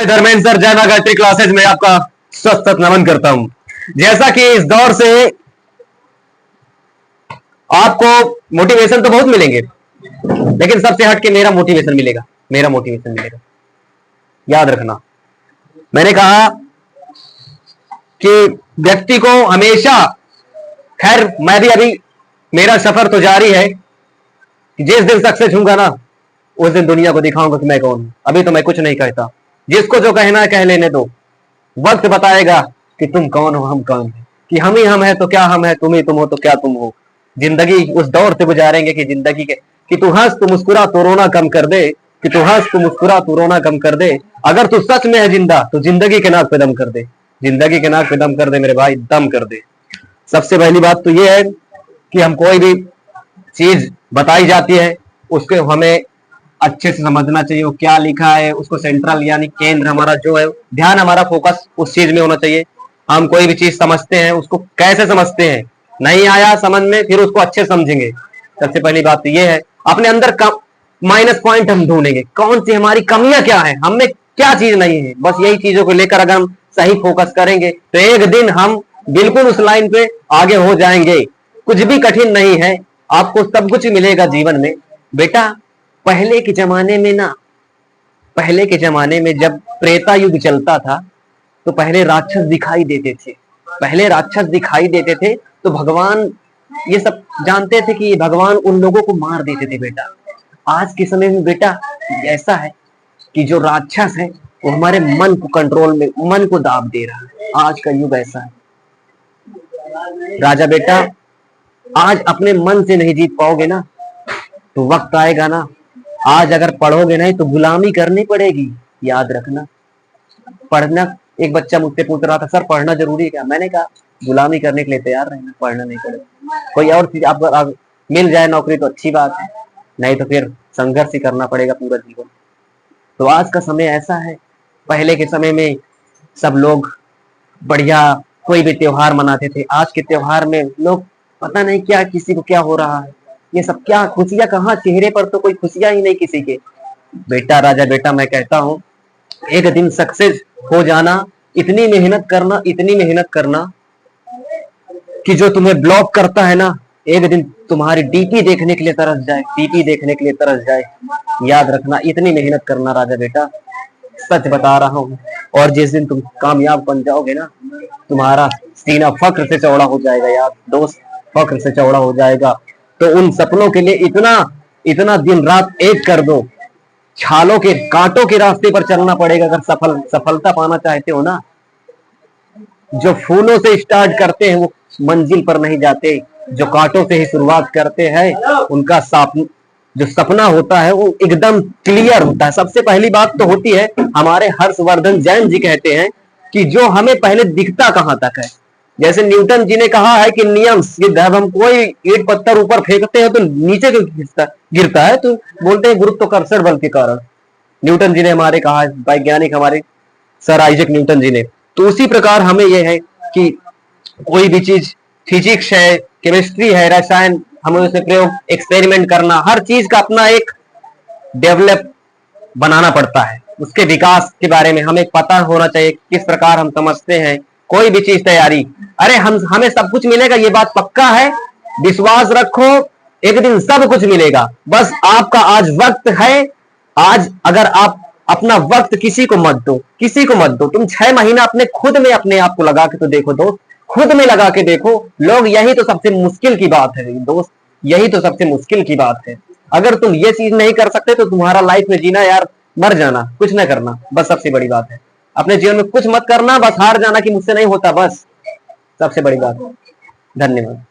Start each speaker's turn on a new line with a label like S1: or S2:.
S1: मैं धर्मेंद्र सर जय मां गायत्री क्लासेज में आपका सत नमन करता हूं। जैसा कि इस दौर से आपको मोटिवेशन तो बहुत मिलेंगे, लेकिन सबसे हटके मेरा मोटिवेशन मिलेगा। याद रखना, मैंने कहा कि व्यक्ति को हमेशा, खैर मैं भी अभी मेरा सफर तो जारी है कि जिस दिन सक्सेस हूंगा ना, उस दिन दुनिया को दिखाऊंगा कि मैं कौन हूं। अभी तो मैं कुछ नहीं कहता, जिसको जो कहना है कह लेने दो। वक्त बताएगा कि तुम कौन हो, हम कौन है, कि हम ही हम है तो क्या हम है, तुम ही तुम हो तो क्या तुम हो। जिंदगी उस दौर से गुजारेंगे कि जिंदगी के कि तू हंस तू मुस्कुरा तो रोना कम कर दे, कि तू हंस तू मुस्कुरा तो रोना कम कर दे। अगर तू सच में है जिंदा तो जिंदगी के नाक पे दम कर दे, जिंदगी के नाक पे दम कर दे मेरे भाई, दम कर दे। सबसे पहली बात तो ये है कि हम कोई भी चीज बताई जाती है उसको हमें अच्छे से समझना चाहिए, वो क्या लिखा है, उसको सेंट्रल यानी केंद्र हमारा जो है, ध्यान हमारा फोकस उस चीज में होना चाहिए। हम कोई भी चीज समझते हैं उसको कैसे समझते हैं, नहीं आया समझ में फिर उसको अच्छे समझेंगे। सबसे पहली बात तो ये है, अपने अंदर माइनस पॉइंट हम ढूंढेंगे, कौन सी हमारी कमियां क्या है, हमें क्या चीज नहीं है। बस यही चीजों को लेकर अगर हम सही फोकस करेंगे तो एक दिन हम बिल्कुल उस लाइन पे आगे हो जाएंगे। कुछ भी कठिन नहीं है, आपको सब कुछ मिलेगा जीवन में। बेटा पहले के जमाने में ना, पहले के जमाने में जब त्रेता युग चलता था तो पहले राक्षस दिखाई देते थे, पहले राक्षस दिखाई देते थे तो भगवान ये सब जानते थे कि भगवान उन लोगों को मार देते थे। बेटा आज के समय में बेटा ऐसा है कि जो राक्षस है वो हमारे मन को कंट्रोल में, मन को दाब दे रहा है। आज का युग ऐसा है राजा बेटा, आज अपने मन से नहीं जीत पाओगे ना तो वक्त आएगा ना, आज अगर पढ़ोगे नहीं तो गुलामी करनी पड़ेगी। याद रखना, पढ़ना, एक बच्चा मुझसे पूछ रहा था सर पढ़ना जरूरी है क्या, मैंने कहा गुलामी करने के लिए तैयार रहना, पढ़ना नहीं पड़ेगा। कोई और चीज आप मिल जाए नौकरी तो अच्छी बात है, नहीं तो फिर संघर्ष ही करना पड़ेगा पूरा जीवन। तो आज का समय ऐसा है, पहले के समय में सब लोग बढ़िया कोई भी त्योहार मनाते थे, आज के त्योहार में लोग पता नहीं क्या, किसी को क्या हो रहा है, ये सब क्या खुशियां कहाँ, चेहरे पर तो कोई खुशियां ही नहीं किसी के। बेटा राजा बेटा मैं कहता हूं एक दिन सक्सेस हो जाना, इतनी मेहनत करना, इतनी मेहनत करना कि जो तुम्हें ब्लॉक करता है ना, एक दिन तुम्हारी डीपी देखने के लिए तरस जाए, डीपी देखने के लिए तरस जाए। याद रखना, इतनी मेहनत करना राजा बेटा, सच बता रहा हूं। और जिस दिन तुम कामयाब बन जाओगे ना, तुम्हारा सीना फख्र से चौड़ा हो जाएगा यार दोस्त, फख्र से चौड़ा हो जाएगा। तो उन सपनों के लिए इतना इतना दिन रात एक कर दो, छालों के कांटों के रास्ते पर चलना पड़ेगा अगर सफलता पाना चाहते हो ना। जो फूलों से स्टार्ट करते हैं वो मंजिल पर नहीं जाते, जो कांटों से ही शुरुआत करते हैं उनका जो सपना होता है वो एकदम क्लियर होता है। सबसे पहली बात तो होती है, हमारे हर्षवर्धन जैन जी कहते हैं कि जो हमें पहले दिखता कहां तक है, जैसे न्यूटन जी ने कहा है कि नियम, जब हम कोई ईंट पत्थर ऊपर फेंकते हैं तो नीचे क्यों गिरता है, तो बोलते हैं गुरुत्वाकर्षण बल के कारण। न्यूटन जी ने हमारे कहा, वैज्ञानिक हमारे सर आइजैक न्यूटन जी ने। तो उसी प्रकार हमें यह है कि कोई भी चीज, फिजिक्स है, केमिस्ट्री है, रसायन, हमें उसमें प्रयोग, एक्सपेरिमेंट करना, हर चीज का अपना एक डेवलप बनाना पड़ता है। उसके विकास के बारे में हमें पता होना चाहिए, किस प्रकार हम समझते हैं कोई भी चीज तैयारी। अरे हमें सब कुछ मिलेगा, ये बात पक्का है, विश्वास रखो, एक दिन सब कुछ मिलेगा। बस आपका आज वक्त है, आज अगर आप अपना वक्त किसी को मत दो, किसी को मत दो। तुम 6 महीना अपने खुद में अपने आप को लगा के तो देखो दोस्त, खुद में लगा के देखो लोग, यही तो सबसे मुश्किल की बात है दोस्त, यही तो सबसे मुश्किल की बात है। अगर तुम ये चीज नहीं कर सकते तो तुम्हारा लाइफ में जीना यार, मर जाना, कुछ ना करना, बस सबसे बड़ी बात है। अपने जीवन में कुछ मत करना, बस हार जाना कि मुझसे नहीं होता, बस सबसे बड़ी बात है। धन्यवाद।